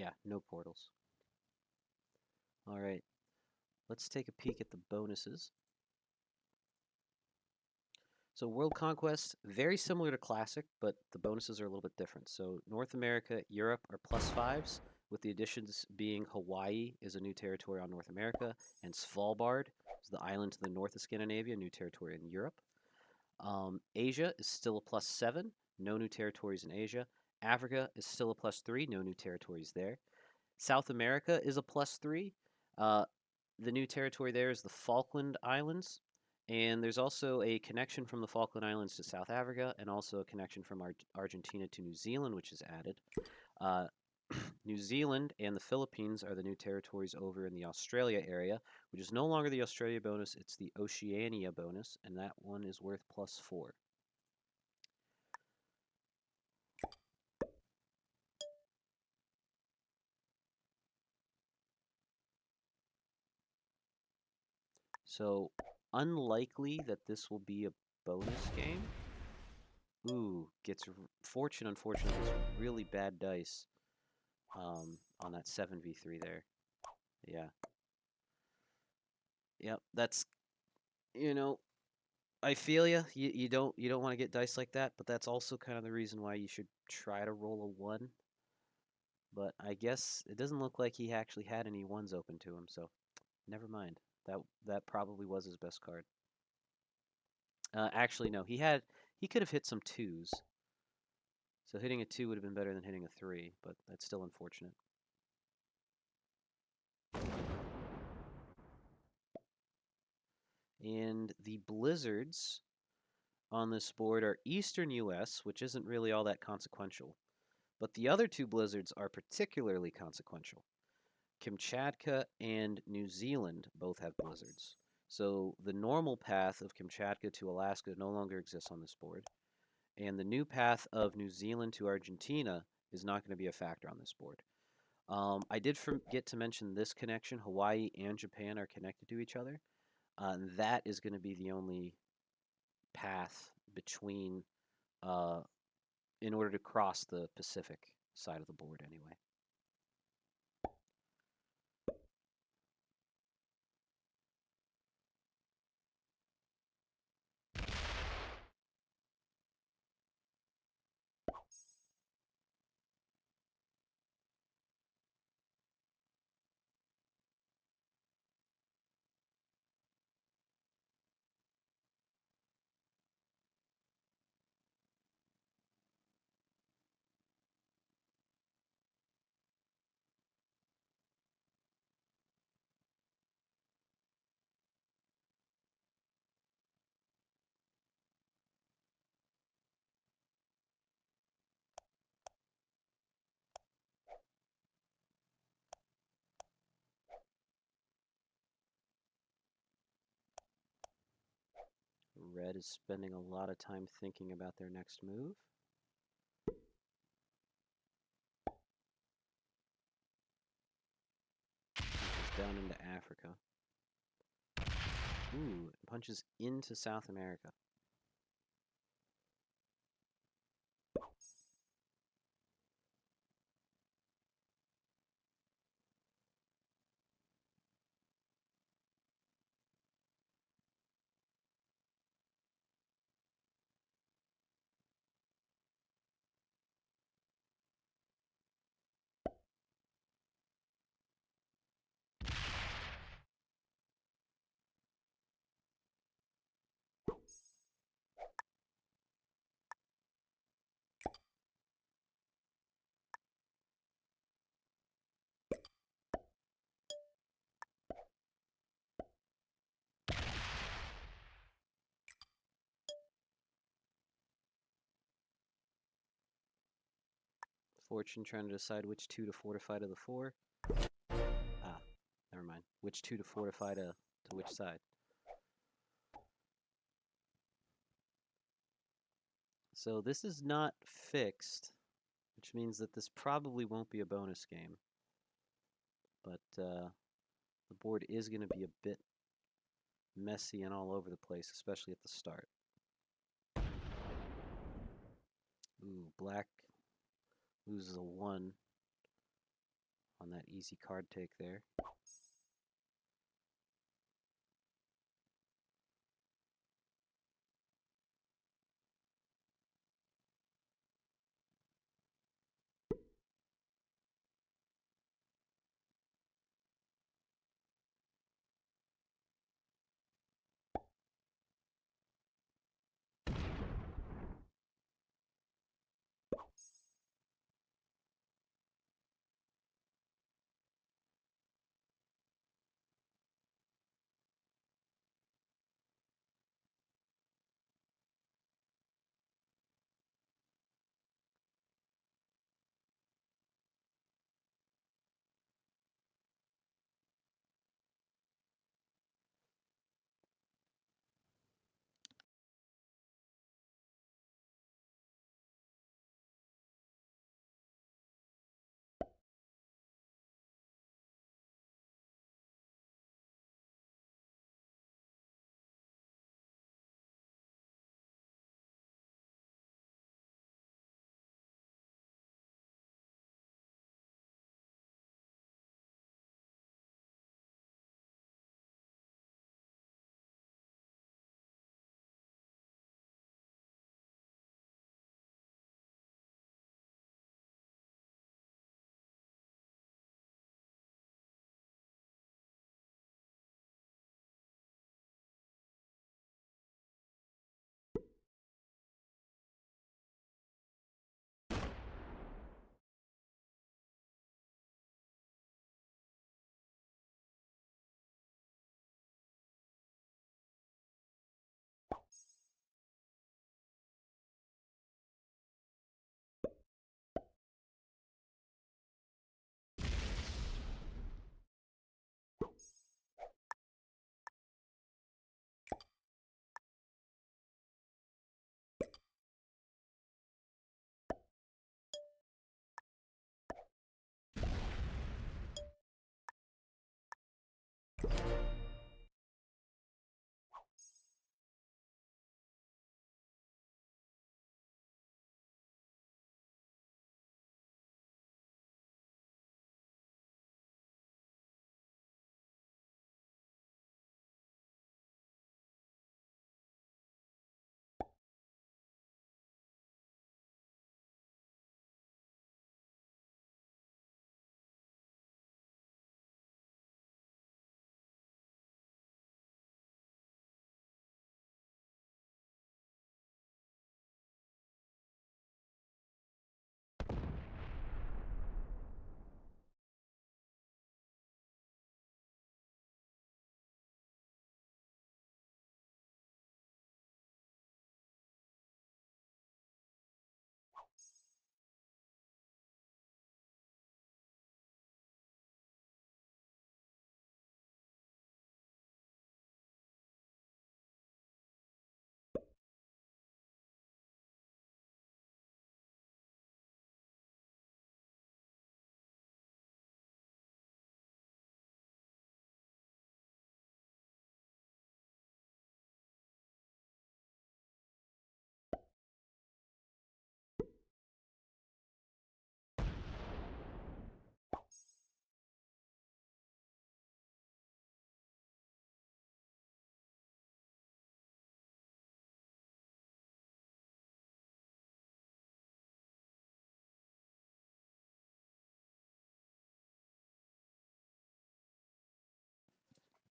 Yeah, no portals. All right, let's take a peek at the bonuses. So World Conquest, very similar to Classic, but the bonuses are a little bit different. So North America, Europe are +5s, with the additions being Hawaii is a new territory on North America, and Svalbard is the island to the north of Scandinavia, new territory in Europe. Asia is still a +7, no new territories in Asia. Africa is still a +3, no new territories there. South America is a +3. Uh, the new territory there is the Falkland Islands, and there's also a connection from the Falkland Islands to South Africa, and also a connection from Argentina to New Zealand, which is added. Uh, New Zealand and the Philippines are the new territories over in the Australia area, which is no longer the Australia bonus, it's the Oceania bonus, and that one is worth +4. So, unlikely that this will be a bonus game. Ooh, Fortune, unfortunately, gets really bad dice on that 7v3 there. Yeah. Yep, that's, you know, I feel you. You don't want to get dice like that, but that's also kind of the reason why you should try to roll a 1. But I guess it doesn't look like he actually had any 1s open to him, so never mind. That probably was his best card. Actually, no, he could have hit some 2s. So hitting a 2 would have been better than hitting a 3, but that's still unfortunate. And the blizzards on this board are eastern US, which isn't really all that consequential. But the other 2 blizzards are particularly consequential. Kamchatka and New Zealand both have blizzards. So the normal path of Kamchatka to Alaska no longer exists on this board. And the new path of New Zealand to Argentina is not going to be a factor on this board. I did forget to mention this connection. Hawaii and Japan are connected to each other. And that is going to be the only path between, uh, in order to cross the Pacific side of the board anyway. Red is spending a lot of time thinking about their next move. Punches down into Africa. Ooh, punches into South America. Fortune trying to decide which 2 to fortify to the 4. Ah, never mind. Which 2 to fortify to which side. So this is not fixed, which means that this probably won't be a bonus game. But the board is going to be a bit messy and all over the place, especially at the start. Ooh, black loses a 1. on that easy card take there.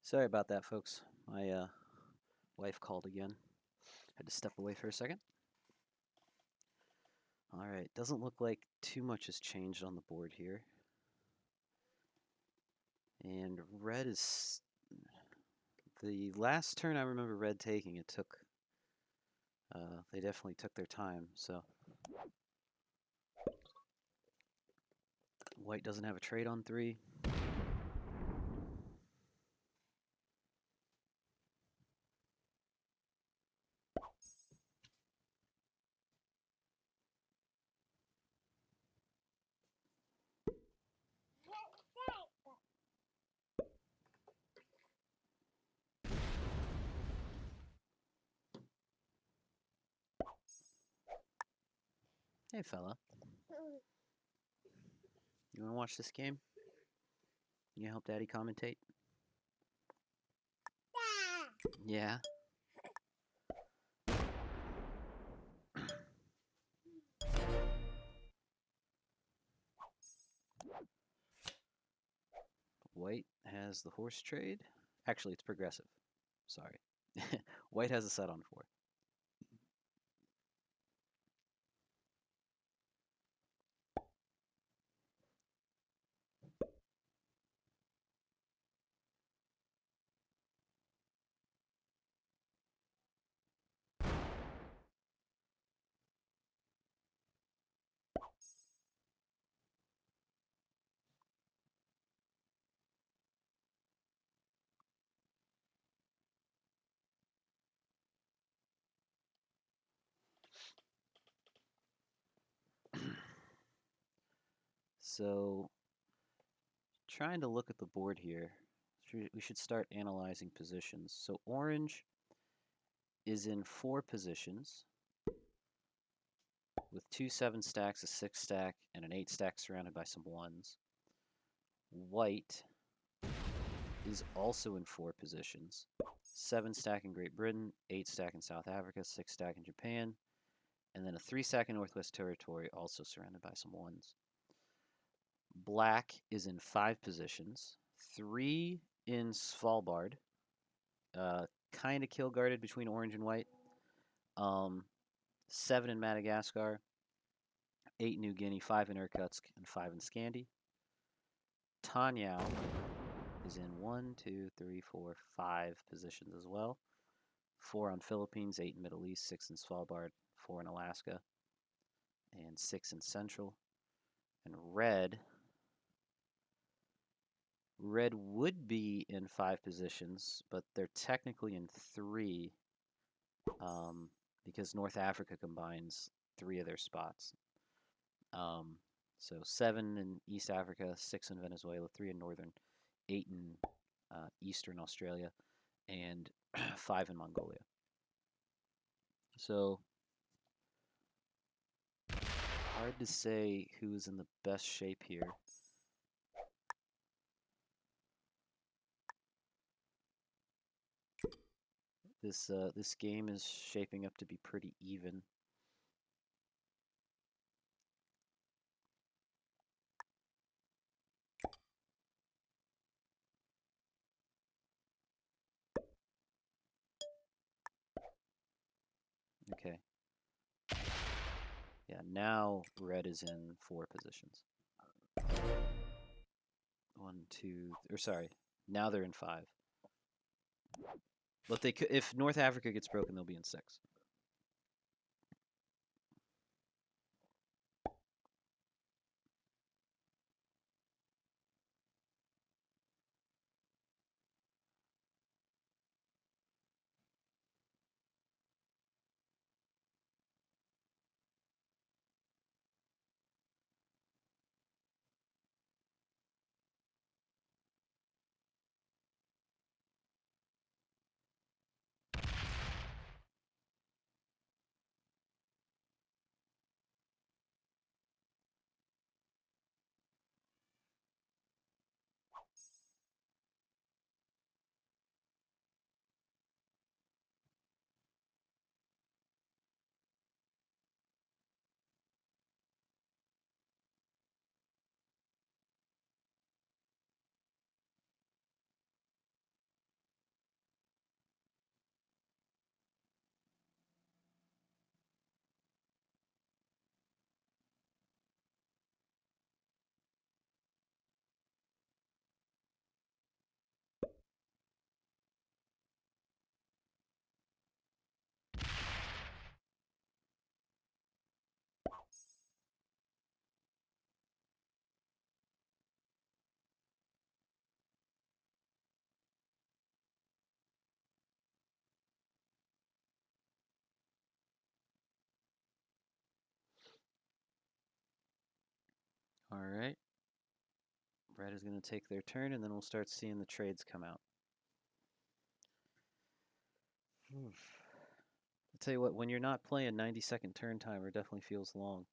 Sorry about that, folks. My wife called again. Had to step away for a second. All right, doesn't look like too much has changed on the board here. And red is... The last turn I remember red taking, it took... they definitely took their time, so... White doesn't have a trade on 3. Hey, fella. You want to watch this game? You help Daddy commentate? Yeah. White has the horse trade. Actually, it's progressive. Sorry. White has a set on 4. So, trying to look at the board here, we should start analyzing positions. So, orange is in 4 positions with 2 7 stacks, a 6 stack, and an 8 stack surrounded by some 1s. White is also in 4 positions. 7 stack in Great Britain, 8 stack in South Africa, 6 stack in Japan, and then a 3 stack in Northwest Territory, also surrounded by some 1s. Black is in 5 positions, 3 in Svalbard, kind of kill guarded between orange and white, 7 in Madagascar, 8 in New Guinea, 5 in Irkutsk, and 5 in Scandi. Tanyao is in 1, 2, 3, 4, 5 positions as well. 4 on Philippines, 8 in Middle East, 6 in Svalbard, 4 in Alaska, and 6 in Central. And red would be in 5 positions, but they're technically in 3 because North Africa combines 3 of their spots. So 7 in East Africa, 6 in Venezuela, 3 in Northern, 8 in Eastern Australia, and 5 in Mongolia. So hard to say who's in the best shape here. This game is shaping up to be pretty even. Okay. Yeah, now red is in 4 positions. 1, 2, or sorry, now they're in 5. But they could, if North Africa gets broken, they'll be in 6. All right. Red is going to take their turn, and then we'll start seeing the trades come out. I'll tell you what, when you're not playing 90-second turn timer, it definitely feels long.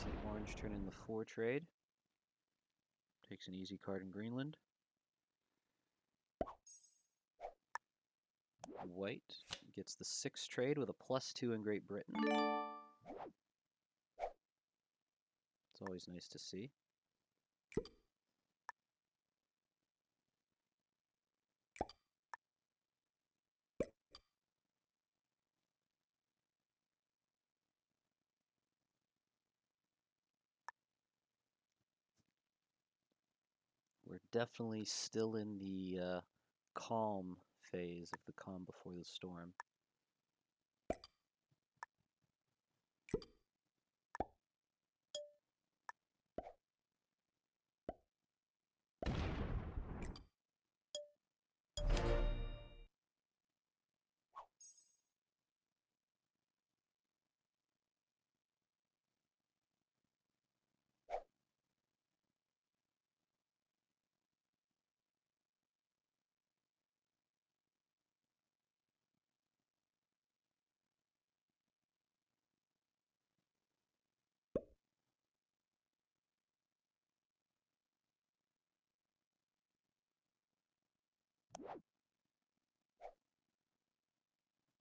See orange turn in the 4 trade. Takes an easy card in Greenland. White gets the 6 trade with a +2 in Great Britain. It's always nice to see. We're definitely still in the calm phase of the calm before the storm.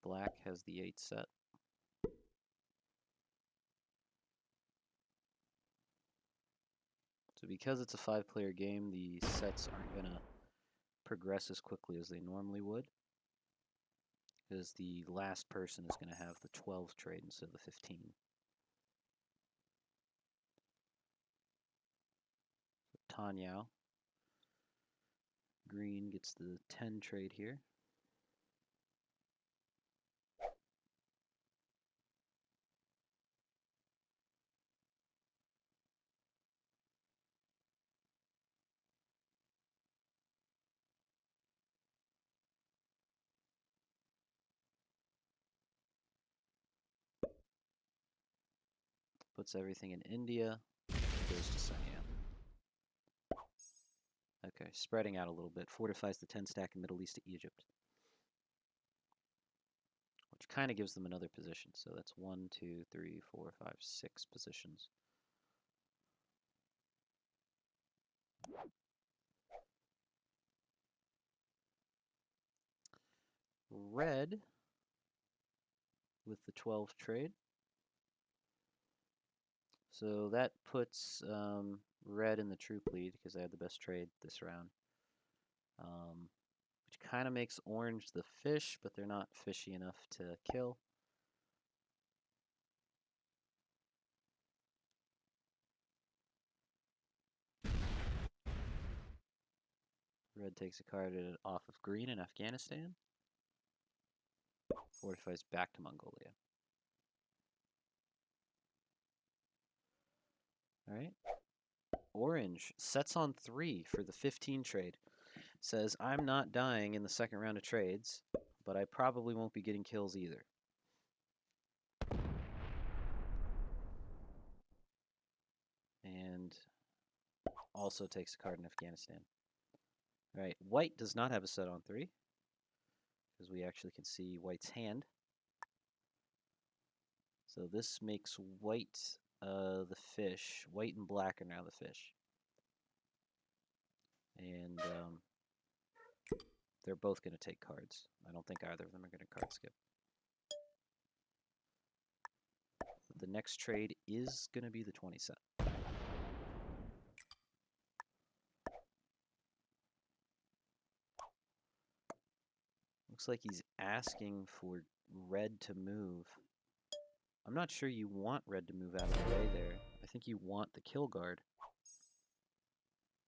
Black has the 8 set. So because it's a 5-player game, the sets aren't going to progress as quickly as they normally would, because the last person is going to have the 12 trade instead of the 15. So Tanyao. Green gets the 10 trade here. Puts everything in India, goes to Siam. Okay, spreading out a little bit. Fortifies the 10 stack in Middle East to Egypt, which kind of gives them another position. So that's 1, 2, 3, 4, 5, 6 positions. Red with the 12 trade. So that puts red in the troop lead because they had the best trade this round. Which kind of makes orange the fish, but they're not fishy enough to kill. Red takes a card off of green in Afghanistan. Fortifies back to Mongolia. All right. Orange sets on 3 for the 15 trade. Says, I'm not dying in the second round of trades, but I probably won't be getting kills either. And also takes a card in Afghanistan. All right. White does not have a set on 3, because we actually can see white's hand. So this makes white the fish. White and black are now the fish. And they're both going to take cards. I don't think either of them are going to card skip. The next trade is going to be the 20 set. Looks like he's asking for red to move. I'm not sure you want red to move out of the way there. I think you want the kill guard.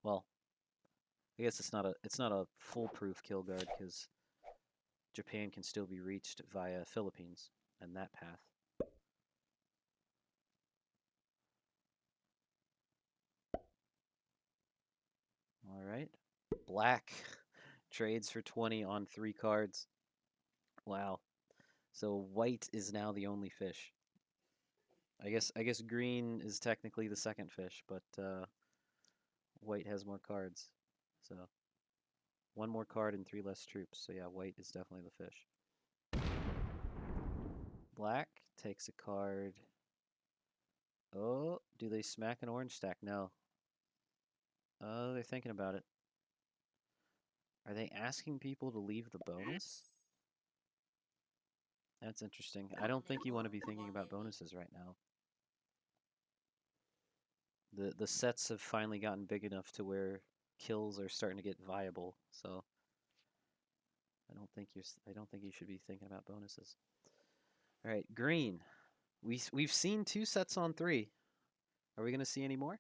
Well, I guess it's not a foolproof kill guard because Japan can still be reached via Philippines and that path. All right. Black trades for 20 on 3 cards. Wow. So white is now the only fish. I guess green is technically the second fish, but white has more cards. So 1 more card and 3 less troops. So yeah, white is definitely the fish. Black takes a card Oh, do they smack an orange stack? No. Oh, they're thinking about it. Are they asking people to leave the bonus? That's interesting. I don't think you want to be thinking about bonuses right now. The sets have finally gotten big enough to where kills are starting to get viable, so I don't think you should be thinking about bonuses. All right, green. We've seen 2 sets on 3. Are we going to see any more?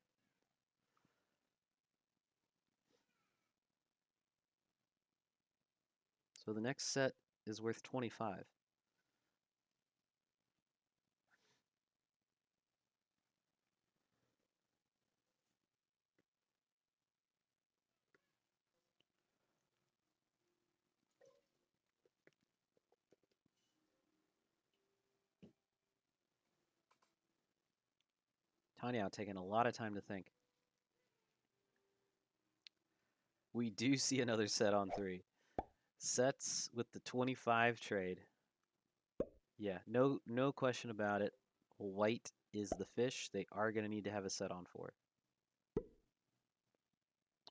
So the next set is worth 25. Tanyao taking a lot of time to think. We do see another set on 3. Sets with the 25 trade. Yeah, no question about it. White is the fish. They are going to need to have a set on 4.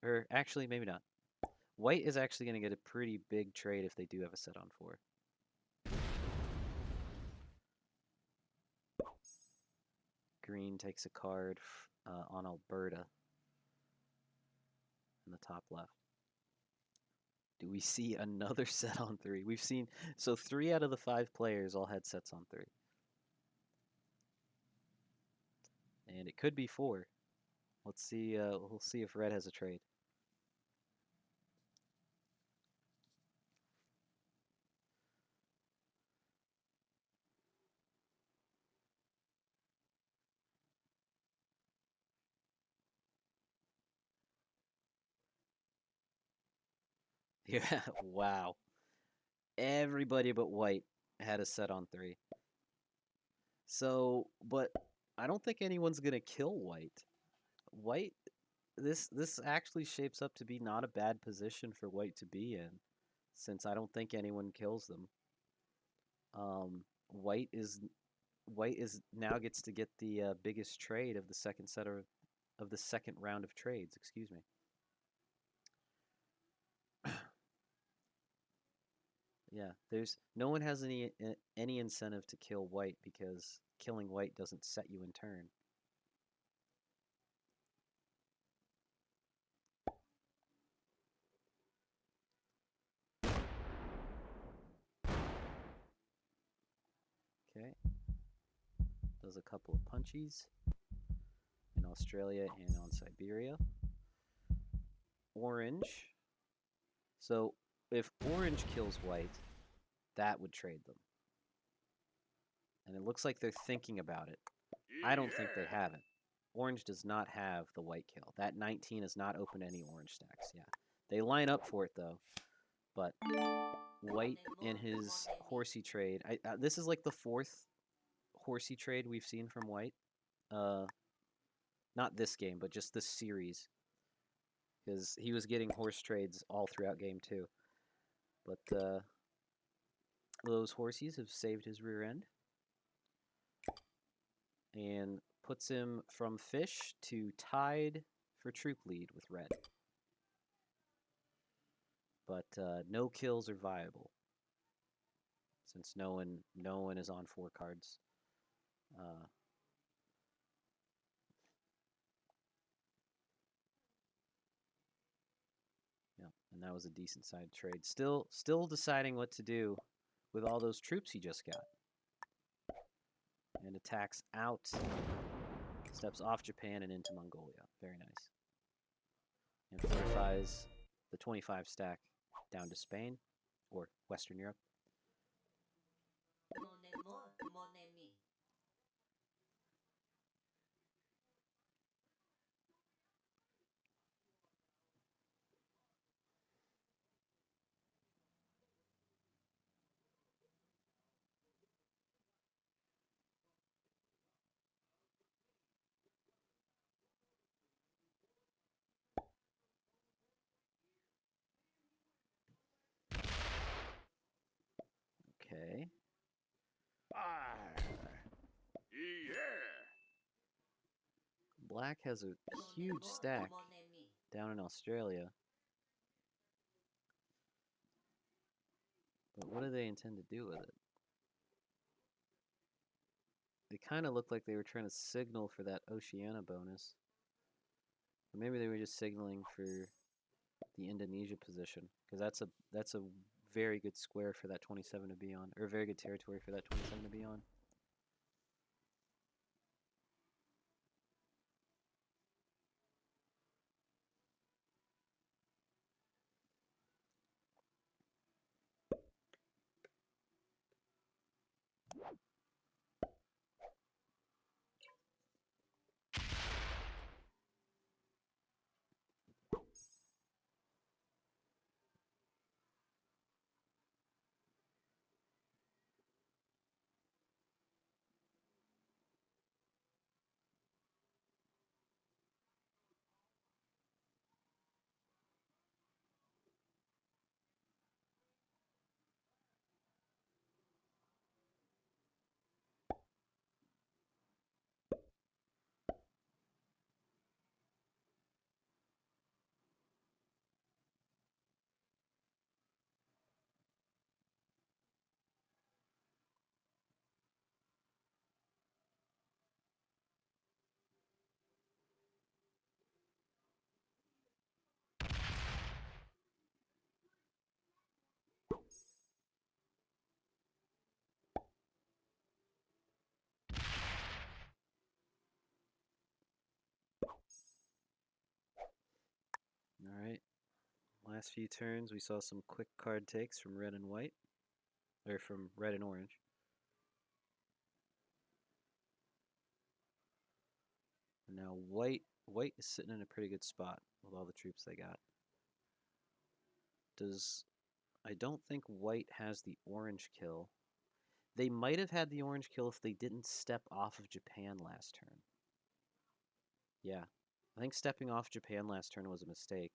Or actually, maybe not. White is actually going to get a pretty big trade if they do have a set on 4. Green takes a card on Alberta in the top left. Do we see another set on 3? We've seen, so 3 out of the 5 players all had sets on 3. And it could be 4. Let's see, we'll see if red has a trade. Yeah, wow. Everybody but white had a set on 3. So, but I don't think anyone's gonna kill white. White, this actually shapes up to be not a bad position for white to be in, since I don't think anyone kills them. Um, white is now gets to get the biggest trade of the second set of the second round of trades. Excuse me. Yeah, there's no one has any incentive to kill white because killing white doesn't set you in turn. Okay. Does a couple of punchies in Australia and on Siberia. Orange. So if orange kills white, that would trade them. And it looks like they're thinking about it. I don't think they have it. Orange does not have the white kill. That 19 is not open to any orange stacks. Yeah. They line up for it though. But white in his horsey trade. This is like the 4th horsey trade we've seen from white. Not this game, but just this series. Because he was getting horse trades all throughout game 2. But those horsies have saved his rear end. And puts him from fish to tied for troop lead with red. But no kills are viable since no one is on 4 cards. Yeah, and that was a decent side trade. Still deciding what to do with all those troops he just got. And attacks out, steps off Japan and into Mongolia. Very nice. And fortifies the 25 stack down to Spain or Western Europe. Okay. Yeah. Black has a huge stack down in Australia. But what do they intend to do with it? They kind of looked like they were trying to signal for that Oceania bonus. Or maybe they were just signaling for the Indonesia position, because that's a very good square for that 27 to be on, or a very good territory for that 27 to be on. All right. Last few turns, we saw some quick card takes from red and white, or from red and orange. And now white is sitting in a pretty good spot with all the troops they got. I don't think white has the orange kill. They might have had the orange kill if they didn't step off of Japan last turn. Yeah, I think stepping off Japan last turn was a mistake,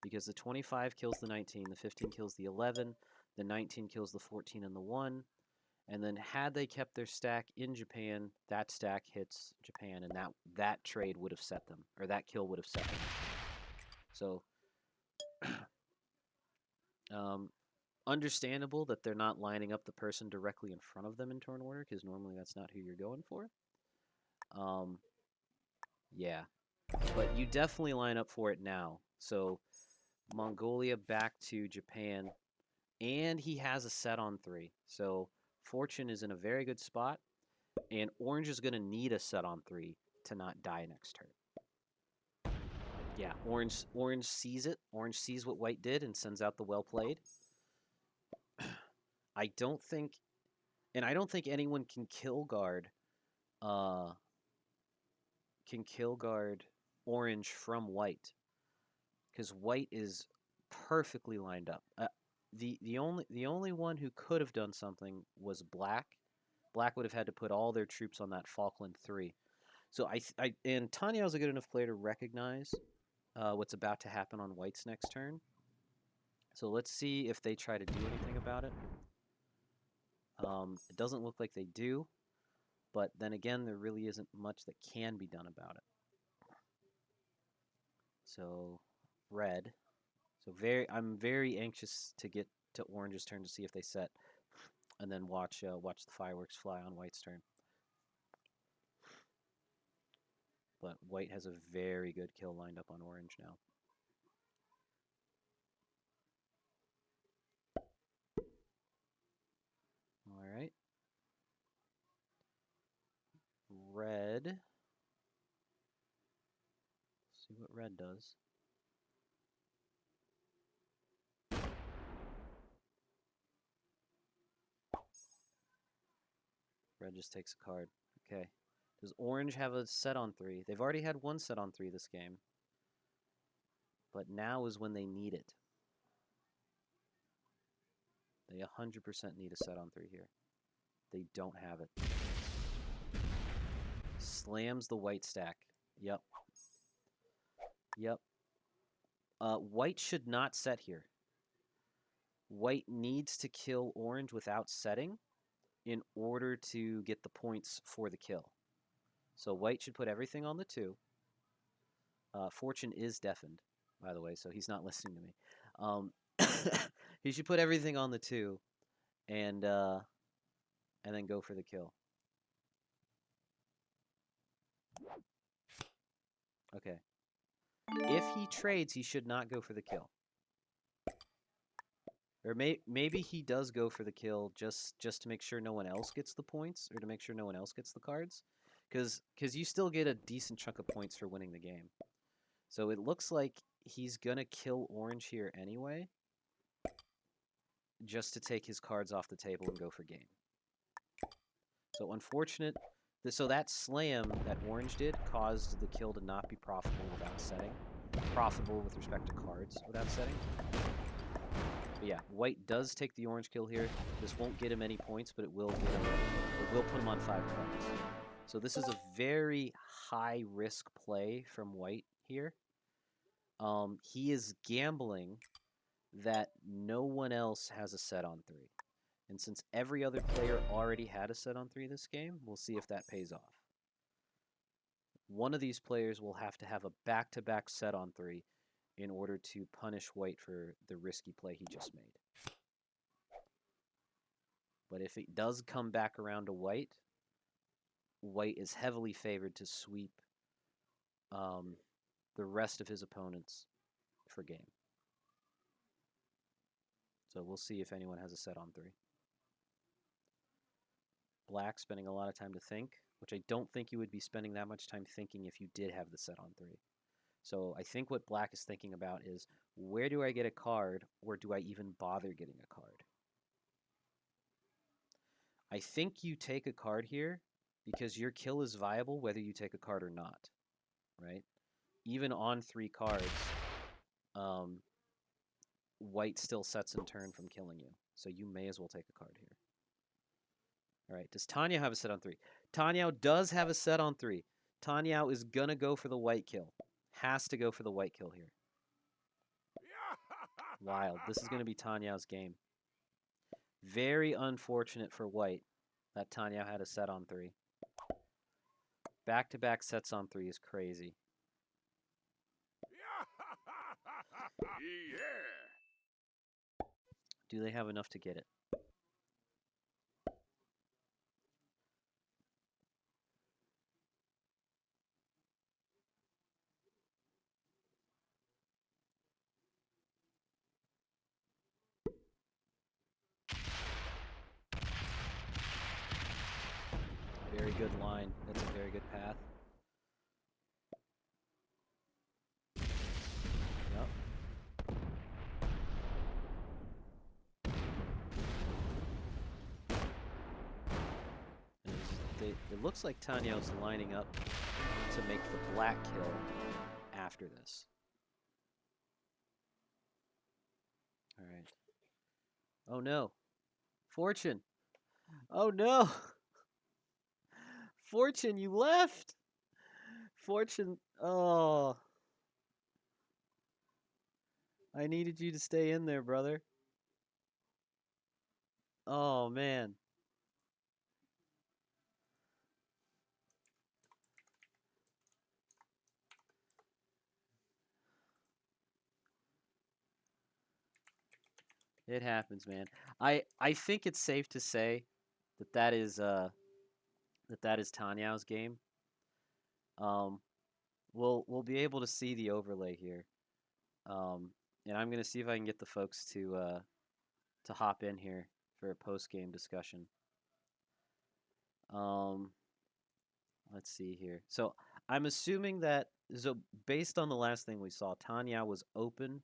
because the 25 kills the 19, the 15 kills the 11, the 19 kills the 14 and the 1, and then had they kept their stack in Japan, that stack hits Japan, and that trade would have set them, or that kill would have set them. So, understandable that they're not lining up the person directly in front of them in turn order, because normally that's not who you're going for. Yeah, but you definitely line up for it now. So Mongolia back to Japan, and he has a set on 3. So Fortune is in a very good spot, and Orange is going to need a set on 3 to not die next turn. Yeah, Orange sees it. Orange sees what White did and sends out the well played. I don't think anyone can kill guard Orange from White, because White is perfectly lined up. The only one who could have done something was Black. Black would have had to put all their troops on that Falkland 3. So and Tanyao's a good enough player to recognize what's about to happen on White's next turn. So let's see if they try to do anything about it. It doesn't look like they do, but then again, there really isn't much that can be done about it. So red. So I'm very anxious to get to Orange's turn to see if they set, and then watch the fireworks fly on White's turn. But White has a very good kill lined up on Orange now. All right. Red. See what red does. Red just takes a card. Okay. Does Orange have a set on 3? They've already had one set on 3 this game. But now is when they need it. They 100% need a set on 3 here. They don't have it. Slams the White stack. Yep. Yep. White should not set here. White needs to kill Orange without setting in order to get the points for the kill. So White should put everything on the 2. Fortune is deafened, by the way, so he's not listening to me. He should put everything on the 2 and then go for the kill. Okay. If he trades, he should not go for the kill. Or maybe he does go for the kill just to make sure no one else gets the points, or to make sure no one else gets the cards. Because you still get a decent chunk of points for winning the game. So it looks like he's going to kill orange here anyway, just to take his cards off the table and go for game. So unfortunate. So that slam that orange did caused the kill to not be profitable without setting. Profitable with respect to cards without setting. But yeah, white does take the orange kill here. This won't get him any points, but it will get him. It will put him on 5 cards. So this is a very high risk play from white here. He is gambling that no one else has a set on 3. And since every other player already had a set on 3 this game, we'll see if that pays off. One of these players will have to have a back-to-back set on 3 in order to punish white for the risky play he just made. But if it does come back around to white, white is heavily favored to sweep the rest of his opponents for game. So we'll see if anyone has a set on 3. Black spending a lot of time to think, which I don't think you would be spending that much time thinking if you did have the set on 3. So I think what black is thinking about is, where do I get a card, or do I even bother getting a card? I think you take a card here because your kill is viable whether you take a card or not, right? Even on 3 cards, white still sets in turn from killing you, so you may as well take a card here. All right, does Tanyao have a set on 3? Tanyao does have a set on 3. Tanyao is going to go for the white kill. Has to go for the white kill here. Wild. This is going to be Tanyao's game. Very unfortunate for white that Tanyao had a set on 3. Back-to-back sets on 3 is crazy. Do they have enough to get it? Very good line. That's a very good path. It looks like Tanyao's lining up to make the black kill after this. All right. Oh no. Fortune. Oh no. Fortune, you left. Fortune. Oh. I needed you to stay in there, brother. Oh man. It happens, man. I think it's safe to say that is Tanyao's game. We'll be able to see the overlay here. And I'm gonna see if I can get the folks to hop in here for a post-game discussion. Let's see here. So I'm assuming that, so based on the last thing we saw, Tanyao was open,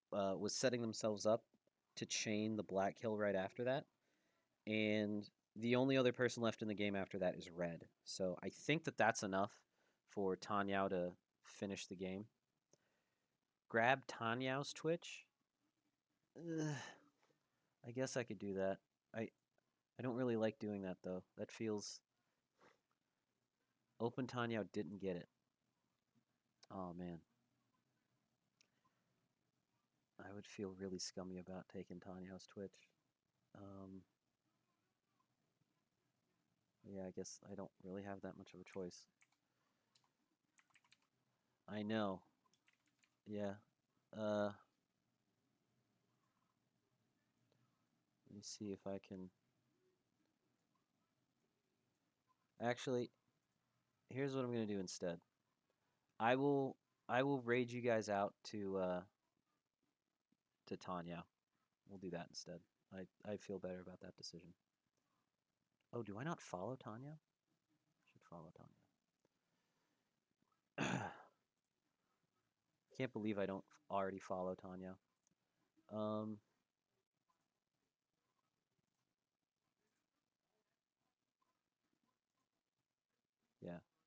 was setting themselves up to chain the black kill right after that, and the only other person left in the game after that is red. So I think that that's enough for Tanyao to finish the game. Grab Tanyao's Twitch. I guess I could do that. I don't really like doing that though. That feels. Open Tanyao didn't get it. Oh man. I would feel really scummy about taking Tanyao's Twitch. Yeah, I guess I don't really have that much of a choice. I know. Yeah. Let me see if I can. Actually, here's what I'm gonna do instead. I will I will raid you guys out to Tanya. We'll do that instead. I feel better about that decision. Oh, do I not follow Tanya? I should follow Tanya. Can't believe I don't already follow Tanya. Um, yeah.